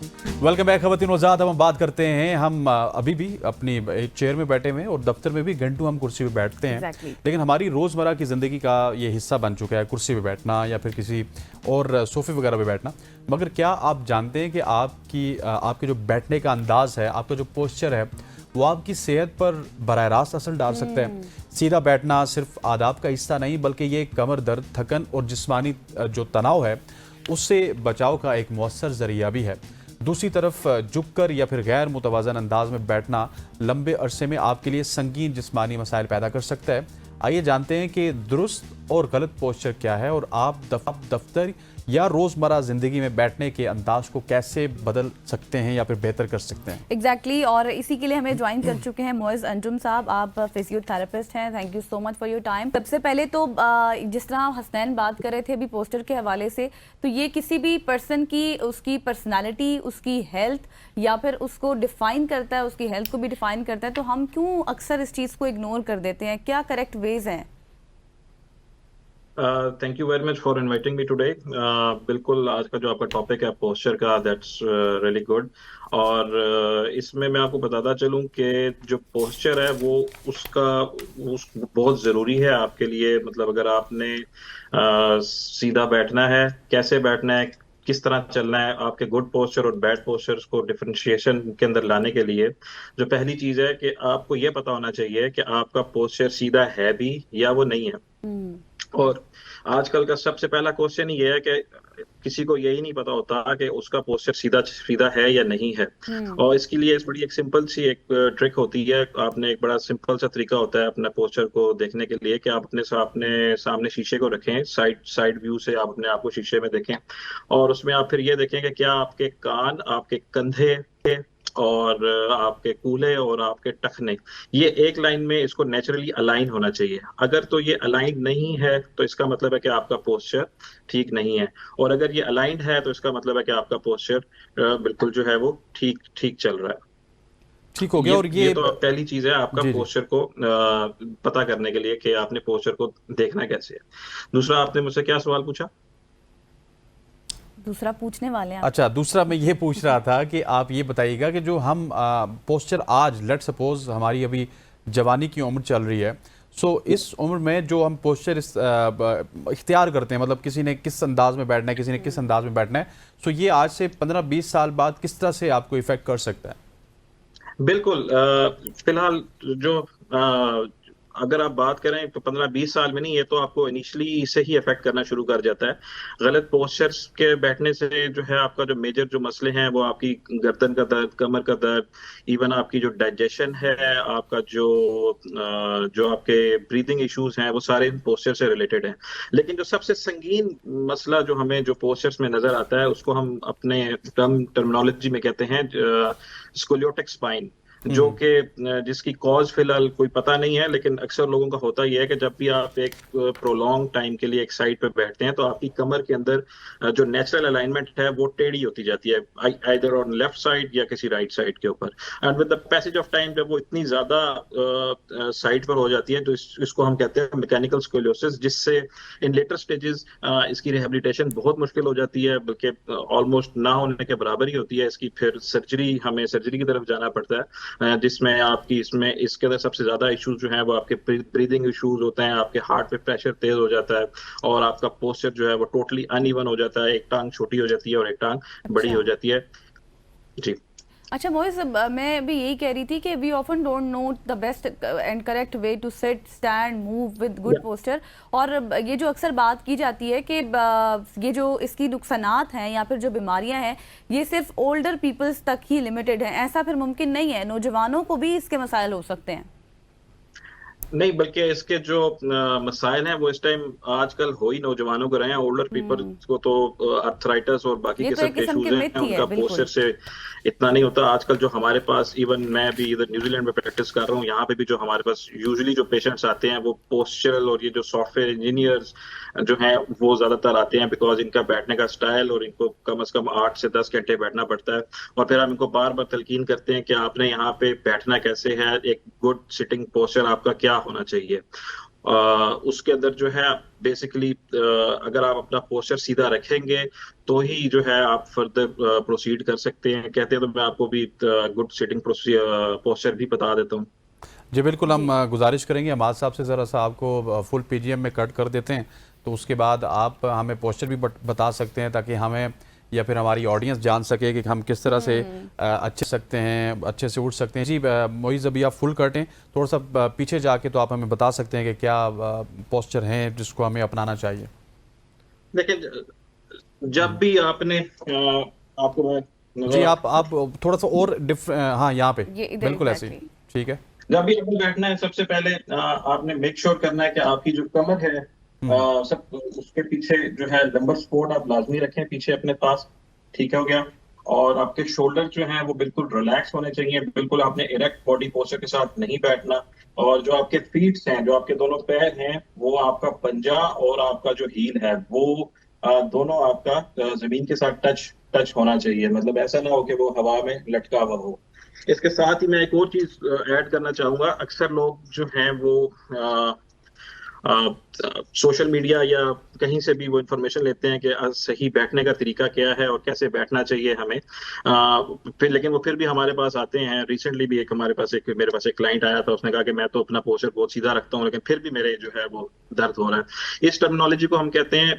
Welcome back खवातीन वज़ात। अब हम बात करते हैं, हम अभी भी अपनी एक चेयर में बैठे हुए हैं और दफ्तर में भी घंटों हम कुर्सी पे बैठते हैं। लेकिन हमारी रोज़मर्रा की ज़िंदगी का ये हिस्सा बन चुका है कुर्सी पे बैठना या फिर किसी और सोफ़े वगैरह पे बैठना। मगर क्या आप जानते हैं कि आपके जो बैठने का अंदाज़ है, आपका जो पोस्चर है, वो आपकी सेहत पर बराह रास्त असर डाल सकता है। सीधा बैठना सिर्फ आदाब का हिस्सा नहीं, बल्कि ये कमर दर्द, थकन और जिस्मानी जो तनाव है उससे बचाव का एक मौसर ज़रिया भी है। दूसरी तरफ झुककर या फिर गैर मुतवाज़न अंदाज में बैठना लंबे अरसे में आपके लिए संगीन जिस्मानी मसाइल पैदा कर सकता है। आइए जानते हैं कि दुरुस्त और गलत पोस्चर क्या है और आप दफ्तर या रोज़मर्रा ज़िंदगी में बैठने के अंदाज को कैसे बदल सकते हैं या फिर बेहतर कर सकते हैं। एग्जैक्टली और इसी के लिए हमें ज्वाइन कर चुके हैं मोइज़ अंजुम साहब। आप फिजियोथेरेपिस्ट हैं। Thank you so much for your time. सबसे पहले तो जिस तरह हसनैन बात कर रहे थे अभी पोस्टर के हवाले से, तो ये किसी भी पर्सन की उसकी पर्सनैलिटी, उसकी हेल्थ या फिर उसको डिफाइन करता है, उसकी हेल्थ को भी डिफाइन करता है। तो हम क्यों अक्सर इस चीज़ को इग्नोर कर देते हैं? क्या करेक्ट वेज हैं? Thank you very much for inviting me today. बिल्कुल, आज का जो आपका टॉपिक है पोस्चर का, दैट्स रियली गुड। और इसमें मैं आपको बताता चलूं कि जो पोस्चर है वो बहुत ज़रूरी है आपके लिए। मतलब अगर आपने सीधा बैठना है, कैसे बैठना है, किस तरह चलना है, आपके गुड पोस्चर और बैड पोस्चर्स को डिफरेंशिएशन के अंदर लाने के लिए जो पहली चीज है कि आपको ये पता होना चाहिए कि आपका पोस्चर सीधा है भी या वो नहीं है। और आजकल का सबसे पहला क्वेश्चन ये है कि किसी को यही नहीं पता होता कि उसका पोस्चर सीधा सीधा है या नहीं है। और इसके लिए बड़ी एक सिंपल सी एक ट्रिक होती है। आपने एक बड़ा सिंपल सा तरीका होता है अपना पोस्चर को देखने के लिए कि आप अपने सामने शीशे को रखें, साइड व्यू से आप अपने आप को शीशे में देखें और उसमें आप फिर ये देखें कि क्या आपके कान, आपके कंधे और आपके कूल्हे और आपके टखने, ये एक लाइन में इसको नेचुरली अलाइन होना चाहिए। अगर तो ये अलाइन नहीं है तो इसका मतलब है कि आपका पोस्चर ठीक नहीं है, और अगर ये अलाइंड है तो इसका मतलब है कि आपका पोस्चर बिल्कुल जो है वो ठीक ठीक चल रहा है, ठीक हो गया। और ये तो पहली चीज है आपका जी, पोस्चर को पता करने के लिए कि आपने पोस्चर को देखना कैसे है। दूसरा, आपने मुझसे क्या सवाल पूछा? दूसरा पूछने वाले हैं। अच्छा, दूसरा मैं ये पूछ रहा था कि आप ये बताइएगा कि जो हम पोस्चर आज, लेट सपोज हमारी अभी जवानी की उम्र चल रही है, सो इस उम्र में जो हम पोस्चर इख्तियार करते हैं, मतलब किसी ने किस अंदाज में बैठना है, किसी ने किस अंदाज में बैठना है, सो ये आज से 15-20 साल बाद किस तरह से आपको इफेक्ट कर सकता है? बिल्कुल। फिलहाल जो अगर आप बात करें तो 15-20 साल में नहीं, ये तो आपको इनिशियली से ही अफेक्ट करना शुरू कर जाता है। गलत पोस्चर्स के बैठने से जो है आपका जो मेजर जो मसले हैं वो आपकी गर्दन का दर्द, कमर का दर्द, इवन आपकी जो डाइजेशन है, आपका जो आपके ब्रीदिंग इश्यूज हैं, वो सारे पोस्चर से रिलेटेड हैं। लेकिन जो सबसे संगीन मसला जो हमें जो पोस्चर्स में नजर आता है उसको हम अपने टर्मिनोलॉजी में कहते हैं स्कोलियोटिक स्पाइन, जो कि जिसकी कॉज फिलहाल कोई पता नहीं है। लेकिन अक्सर लोगों का होता ही है कि जब भी आप एक प्रोलॉन्ग टाइम के लिए एक साइड पे बैठते हैं तो आपकी कमर के अंदर जो नेचुरल अलाइनमेंट है वो टेढ़ी होती जाती है, आइदर ऑन लेफ्ट साइड या किसी राइट साइड के ऊपर। And with the passage of time जब वो इतनी ज्यादा साइड पर हो जाती है तो इसको हम कहते हैं मैकेनिकल स्कोलियोसिस, जिससे इन लेटर स्टेजेस इसकी रिहेबिलिटेशन बहुत मुश्किल हो जाती है, बल्कि ऑलमोस्ट ना होने के बराबर ही होती है। इसकी फिर हमें सर्जरी की तरफ जाना पड़ता है, जिसमें आपकी इसके अंदर सबसे ज्यादा इश्यूज जो हैं वो आपके ब्रीदिंग इश्यूज होते हैं, आपके हार्ट पे प्रेशर तेज हो जाता है और आपका पोस्चर जो है वो टोटली अनइवन हो जाता है। एक टांग छोटी हो जाती है और एक टांग बड़ी हो जाती है। जी। अच्छा मोइज़, मैं भी यही कह रही थी कि we often don't know the best and correct way to sit, stand, move with good posture. और ये जो अक्सर बात की जाती है कि ये जो इसकी नुकसानात हैं या फिर जो बीमारियां हैं ये सिर्फ ओल्डर पीपल्स तक ही लिमिटेड हैं, ऐसा फिर मुमकिन नहीं है, नौजवानों को भी इसके मसाइल हो सकते हैं? नहीं, बल्कि इसके जो मसाइल हैं वो इस टाइम आजकल हो ही नौजवानों को रहे हैं। ओल्डर पीपल को तो अर्थराइटिस और बाकी किस्म के इश्यूज हैं, उनका पोस्चर से इतना नहीं होता। आजकल जो हमारे पास, इवन मैं भी इधर न्यूजीलैंड में प्रैक्टिस कर रहा हूँ, यहाँ पे भी जो हमारे पास यूजुअली जो पेशेंट्स आते हैं वो पोस्चरल और ये जो सॉफ्टवेयर इंजीनियर्स जो हैं वो ज्यादातर आते हैं, बिकॉज इनका बैठने का स्टाइल और इनको कम से कम 8 से 10 घंटे बैठना पड़ता है। और फिर हम इनको बार बार तलकीन करते हैं कि आपने यहाँ पे बैठना कैसे है, एक गुड सिटिंग पोस्चर आपका क्या होना चाहिए। उसके अंदर जो है बेसिकली अगर आप अपना पोस्चर सीधा रखेंगे तो ही जो है आप फर्दर प्रोसीड कर सकते हैं। कहते हैं तो मैं आपको भी गुड सिटिंग पोस्चर भी बता देता हूँ। जी बिल्कुल, हम गुजारिश करेंगे हमाद साहब से ज़रा सा आपको फुल पीजीएम में कट कर देते हैं, तो उसके बाद आप हमें पोस्चर भी बता सकते हैं ताकि हमें या फिर हमारी ऑडियंस जान सके कि हम किस तरह से अच्छे सकते हैं, अच्छे से उठ सकते हैं। जी मोइज़, अभी आप फुल कटें, थोड़ा सा पीछे जाके तो आप हमें बता सकते हैं कि क्या पोस्चर हैं जिसको हमें अपनाना चाहिए। देखिए, जब भी आपने आपको जी आप थोड़ा सा और हाँ यहाँ पे बिल्कुल ऐसे ही ठीक है। जब भी आपको बैठना है, सबसे पहले आपने मेक श्योर करना है कि आपकी जो कमर है सब उसके पीछे जो है लंबर सपोर्ट आप लाजमी रखें पीछे अपने पास। ठीक हो गया। और आपके शोल्डर जो हैं वो बिल्कुल रिलैक्स होने चाहिए, बिल्कुल आपने इरेक्ट बॉडी पोस्चर के साथ नहीं बैठना। और जो आपके फीट्स हैं, जो आपके दोनों पैर हैं, वो आपका पंजा और आपका जो हील है वो दोनों आपका जमीन के साथ टच होना चाहिए। मतलब ऐसा ना हो कि वो हवा में लटका हुआ हो। इसके साथ ही मैं एक और चीज ऐड करना चाहूंगा। अक्सर लोग जो हैं वो सोशल मीडिया या कहीं से भी वो इंफॉर्मेशन लेते हैं कि सही बैठने का तरीका क्या है और कैसे बैठना चाहिए हमें। लेकिन वो फिर भी हमारे पास आते हैं। रिसेंटली भी मेरे पास एक क्लाइंट आया था, उसने कहा कि मैं तो अपना पोस्चर बहुत सीधा रखता हूँ लेकिन फिर भी मेरे जो है वो दर्द हो रहा है। इस टर्मिनोलॉजी को हम कहते हैं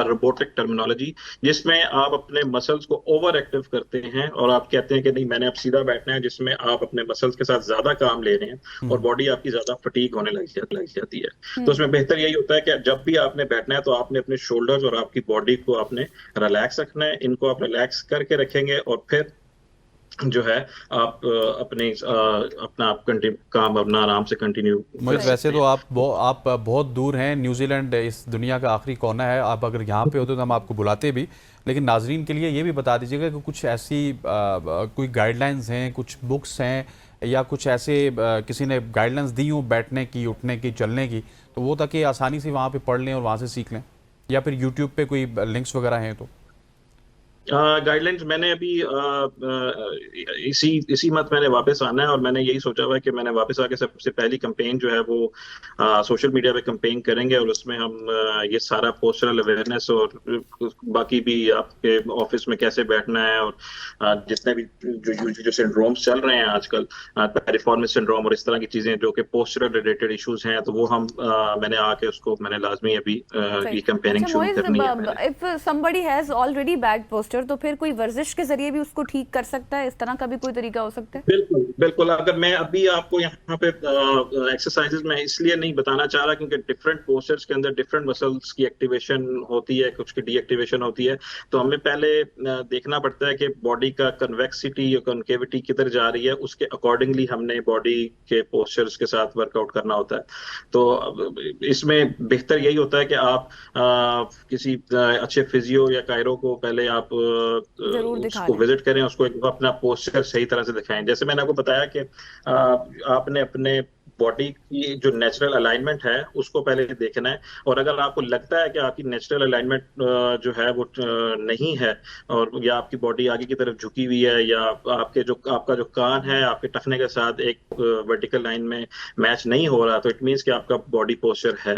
रोबोटिक टर्मिनोलॉजी, जिसमें आप अपने मसल्स को ओवर एक्टिव करते हैं और आप कहते हैं कि नहीं मैंने अब सीधा बैठना है, जिसमें आप अपने मसल्स के साथ ज्यादा काम ले रहे हैं और बॉडी आपकी ज्यादा फटीग होने लग जाती है। तो उसमें बेहतर यही होता है कि जब भी आपने बैठना है तो आपने अपने शोल्डर्स और आपकी बॉडी को आपने रिलैक्स रखना है। इनको आप रिलैक्स करके रखेंगे और फिर जो है आप अपना काम अपना आराम से कंटिन्यू। वैसे तो आप बहुत दूर हैं, न्यूजीलैंड इस दुनिया का आखिरी कोना है। आप अगर यहाँ पे होते तो हम आपको बुलाते भी, लेकिन नाजरीन के लिए ये भी बता दीजिएगा कि कुछ ऐसी कोई गाइडलाइंस हैं, कुछ बुक्स हैं या कुछ ऐसे किसी ने गाइडलाइंस दी हूँ बैठने की, उठने की, चलने की, तो वो ताकि आसानी से वहाँ पे पढ़ लें और वहाँ से सीख लें, या फिर यूट्यूब पे कोई लिंक्स वगैरह हैं तो। गाइडलाइंस मैंने अभी इसी मत मैंने वापस आना है और मैंने यही सोचा हुआ है कि मैंने वापस आके सबसे पहली कैंपेन जो है वो सोशल मीडिया पे कैंपेन करेंगे और उसमें हम ये सारा पोस्चरल अवेयरनेस और बाकी भी आपके ऑफिस में कैसे बैठना है और जितने भी जो सिंड्रोम्स चल रहे हैं आजकल, पेरिफॉर्मिस सिंड्रोम और इस तरह की चीजें जो कि पोस्चरल रिलेटेड इश्यूज हैं, तो वो हम मैंने आके उसको मैंने लाजमी अभी ये कैंपेनिंग शुरू करनी है। If somebody has already bad posture तो फिर कोई वर्जिश के जरिए भी उसको ठीक कर सकता है, इस तरह का भी कोई तरीका हो सकता है? बिल्कुल बिल्कुल। अगर मैं अभी आपको यहाँ पे एक्सरसाइजेज में इसलिए नहीं बताना चाह रहा क्योंकि डिफरेंट पोस्चर्स के अंदर डिफरेंट मसल्स की एक्टिवेशन होती है, कुछ की डीएक्टिवेशन होती है। तो हमें पहले देखना पड़ता है कि बॉडी का कन्वेक्सिटी या कॉन्केविटी किधर जा रही है, उसके अकॉर्डिंगली हमने बॉडी के पोस्चर्स के साथ वर्कआउट करना होता है। तो इसमें बेहतर यही होता है कि आप किसी अच्छे फिजियो या कायरो को पहले आप उसको विजिट करें, उसको अपना पोस्चर सही तरह से दिखाएं। जैसे मैंने आपको बताया कि आपने अपने बॉडी की जो नेचुरल अलाइनमेंट है उसको पहले देखना है। और अगर आपको लगता है कि आपकी नेचुरल अलाइनमेंट जो है वो नहीं है और या आपकी बॉडी आगे की तरफ झुकी हुई है या आपका जो कान है आपके टखने के साथ एक वर्टिकल लाइन में मैच नहीं हो रहा, तो इट मीन्स कि आपका बॉडी पोस्चर है।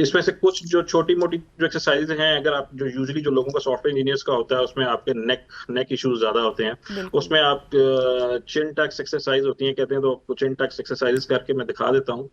इसमें से कुछ जो छोटी मोटी जो एक्सरसाइज हैं, अगर आप जो यूजुअली जो लोगों का सॉफ्टवेयर इंजीनियर्स का होता है उसमें आपके नेक इश्यूज ज्यादा होते हैं, उसमें आप चिन टक्स एक्सरसाइज होती है कहते हैं, तो चिन टक्स एक्सरसाइज करके मैं दिखा देता हूँ।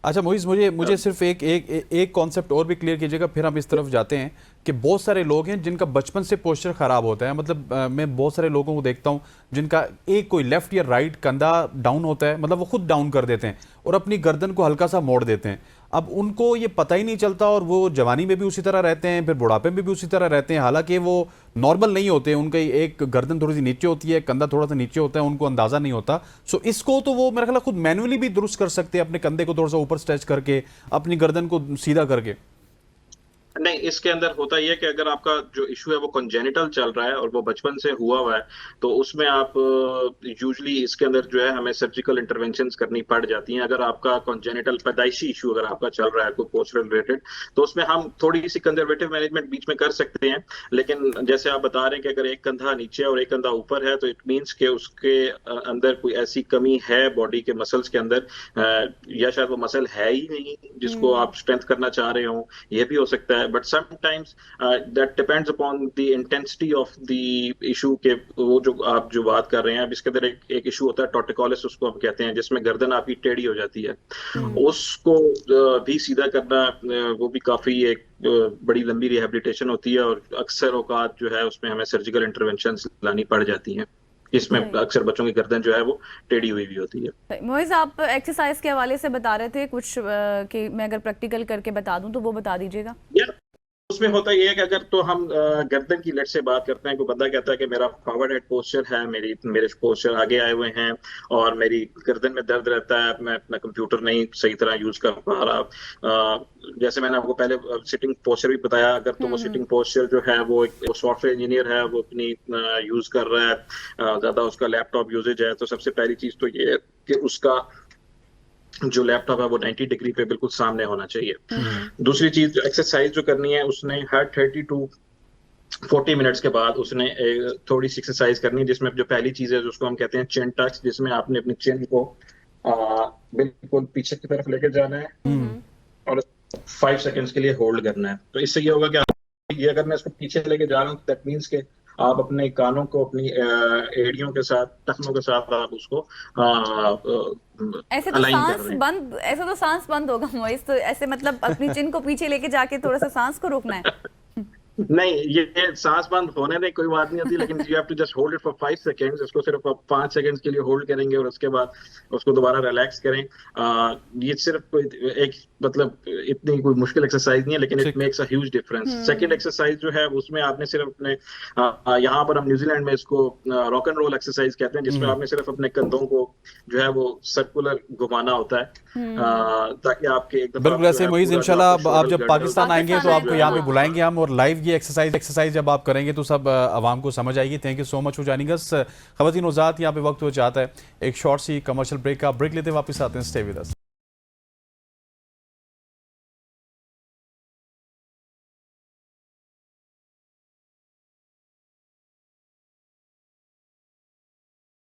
अच्छा मोइज़, मुझे सिर्फ एक कॉन्सेप्ट और भी क्लियर कीजिएगा, फिर हम इस तरफ जाते हैं कि बहुत सारे लोग हैं जिनका बचपन से पोस्चर खराब होता है। मतलब मैं बहुत सारे लोगों को देखता हूं जिनका कोई लेफ्ट या राइट कंधा डाउन होता है, मतलब वो खुद डाउन कर देते हैं और अपनी गर्दन को हल्का सा मोड़ देते हैं। अब उनको ये पता ही नहीं चलता और वो जवानी में भी उसी तरह रहते हैं, फिर बुढ़ापे में भी उसी तरह रहते हैं, हालांकि वो नॉर्मल नहीं होते। उनका एक गर्दन थोड़ी सी नीचे होती है, कंधा थोड़ा सा नीचे होता है, उनको अंदाजा नहीं होता। सो इसको तो वो मेरा ख्याल खुद मैनुअली भी दुरुस्त कर सकते हैं, अपने कंधे को थोड़ा सा ऊपर स्ट्रेच करके, अपनी गर्दन को सीधा करके। नहीं, इसके अंदर होता यह है कि अगर आपका जो इशू है वो कॉन्जेनिटल चल रहा है और वो बचपन से हुआ हुआ है, तो उसमें आप यूजली इसके अंदर जो है हमें सर्जिकल इंटरवेंशंस करनी पड़ जाती हैं। अगर आपका कॉन्जेनिटल पैदाइशी इशू अगर आपका चल रहा है कोई पोस्चरल रिलेटेड, तो उसमें हम थोड़ी सी कंजर्वेटिव मैनेजमेंट बीच में कर सकते हैं। लेकिन जैसे आप बता रहे हैं कि अगर एक कंधा नीचे और एक कंधा ऊपर है, तो इट मीन्स के उसके अंदर कोई ऐसी कमी है बॉडी के मसल्स के अंदर, या शायद वो मसल है ही नहीं जिसको आप स्ट्रेंथ करना चाह रहे हो, ये भी हो सकता है। But sometimes that depends upon the intensity of the issue के, वो जो आप जो बात कर रहे हैं अब इसके अंदर एक इशू होता है टॉर्टिकोलिस उसको हम कहते हैं, जिसमें गर्दन आपकी टेढ़ी हो जाती है। उसको भी सीधा करना वो भी काफी एक बड़ी लंबी रिहेबिलिटेशन होती है, और अक्सर औकात जो है उसमें हमें सर्जिकल इंटरवेंशन लानी पड़ जाती है। इसमें अक्सर बच्चों की गर्दन जो है वो टेढ़ी हुई भी होती है। मोइज, आप एक्सरसाइज के हवाले से बता रहे थे कुछ कि मैं अगर प्रैक्टिकल करके बता दूं तो वो बता दीजिएगा। उसमें होता ये है कि अगर तो हम गर्दन की लेट से बात करते हैं, कोई बंदा कहता है कि मेरा फॉरवर्ड हेड पोस्चर है, मेरे पोस्चर आगे आए हुए हैं और मेरी गर्दन में दर्द रहता है, मैं अपना कंप्यूटर नहीं सही तरह यूज कर पा रहा। जैसे मैंने आपको पहले सिटिंग पोस्चर भी बताया, अगर तो वो सिटिंग पोस्चर जो है वो एक सॉफ्टवेयर इंजीनियर है, वो अपनी यूज कर रहा है, ज्यादा उसका लैपटॉप यूजेज है, तो सबसे पहली चीज तो ये है कि उसका जो लैपटॉप है वो 90 डिग्री पे बिल्कुल सामने होना चाहिए। दूसरी चीज एक्सरसाइज जो करनी है, उसने हर 30 to 40 मिनट्स के बाद उसने थोड़ी सी एक्सरसाइज करनी है, जिसमें जो पहली चीज है जिसको हम कहते हैं चिन टच, जिसमें आपने अपनी चिन को बिल्कुल पीछे की तरफ लेके जाना है और 5 सेकेंड्स के लिए होल्ड करना है। तो इससे ये होगा कि ये अगर मैं इसको पीछे लेके जा रहा हूँ, दैट मीन्स के आप अपने कानों को अपनी एड़ियों के साथ, टखनों के साथ आप उसको ऐसे तो सांस बंद होगा मोइज, तो ऐसे मतलब अपनी चिन को पीछे लेके जाके थोड़ा सा सांस को रोकना है। नहीं, ये सांस बंद होने में कोई बात नहीं होती, लेकिन you have to just hold it for 5 seconds. इसको सिर्फ आप 5 सेकेंड्स के लिए होल्ड करेंगे और उसके बाद उसको दोबारा रिलैक्स करें। ये सिर्फ कोई एक मतलब इतनी कोई मुश्किल एक्सरसाइज नहीं है, लेकिन it makes a huge difference. Second exercise जो है उसमें आपने सिर्फ अपने यहाँ पर हम न्यूजीलैंड में इसको रॉक एंड रोल एक्सरसाइज कहते हैं, जिसमें आपने सिर्फ अपने कंधों को जो है वो सर्कुलर घुमाना होता है, ताकि आपके एकदम बिल्कुल ऐसे। मोइज, इंशाल्लाह आप जब पाकिस्तान आएंगे तो आपको यहाँ पे बुलाएंगे हम, और लाइव ये एक्सरसाइज जब आप करेंगे तो सब आवाम को समझ आएगी। Thank you so much for joining us. ख़वातीन और ज़ात, यहाँ पे वक्त हो जाता है एक शॉर्ट सी कमर्शियल ब्रेक का। ब्रेक लेते वापस आते हैं, स्टे विद अस।